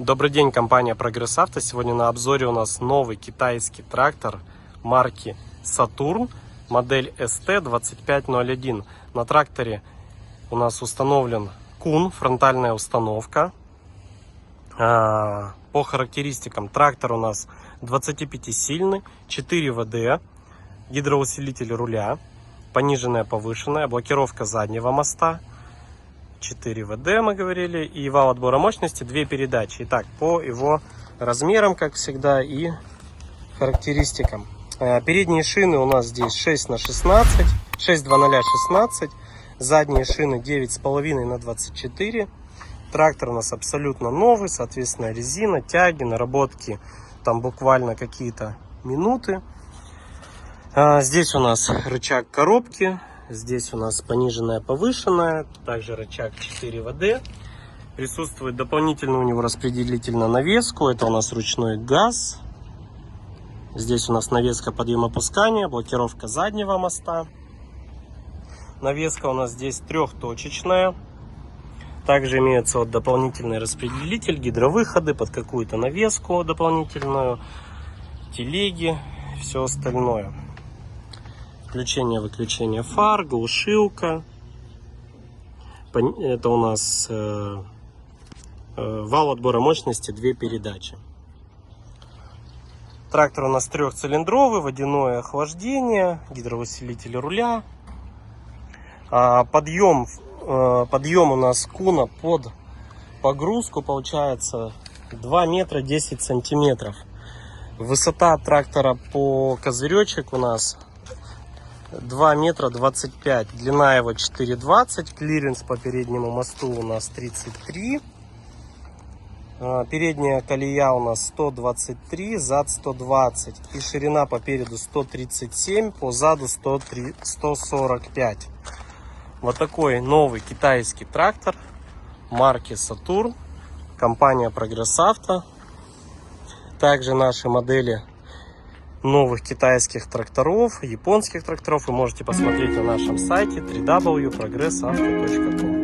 Добрый день, компания Прогресс Авто. Сегодня на обзоре у нас новый китайский трактор марки Saturn, модель ST2501. На тракторе у нас установлен Кун, фронтальная установка. По характеристикам трактор у нас 25-сильный, 4 ВД, гидроусилитель руля, пониженная, повышенная, блокировка заднего моста, 4 ВД мы говорили, и вал отбора мощности, 2 передачи. Итак, по его размерам, как всегда, и характеристикам. Передние шины у нас здесь 6х16, 62016, задние шины 9,5 на 24. Трактор у нас абсолютно новый, соответственно, резина, тяги, наработки там буквально какие-то минуты. Здесь у нас рычаг коробки. Здесь у нас пониженная, повышенная, также рычаг 4 ВД. Присутствует дополнительно у него распределитель на навеску. Это у нас ручной газ. Здесь у нас навеска подъема-опускания, блокировка заднего моста. Навеска у нас здесь трехточечная. Также имеется вот дополнительный распределитель, гидровыходы под какую-то навеску дополнительную, телеги, все остальное. Включение-выключение фар, глушилка. Это у нас вал отбора мощности, 2 передачи. Трактор у нас трехцилиндровый, водяное охлаждение, гидроусилитель руля. Подъем у нас Куна под погрузку получается 2 метра 10 сантиметров. Высота трактора по козыречек у нас 2 метра 25, длина его 4,20, клиренс по переднему мосту у нас 33, передняя колея у нас 123, зад 120 и ширина по переду 137, по заду 145. Вот такой новый китайский трактор марки Saturn, компания Прогресс Авто. Также наши модели новых китайских тракторов, японских тракторов вы можете посмотреть на нашем сайте www.progressauto.com.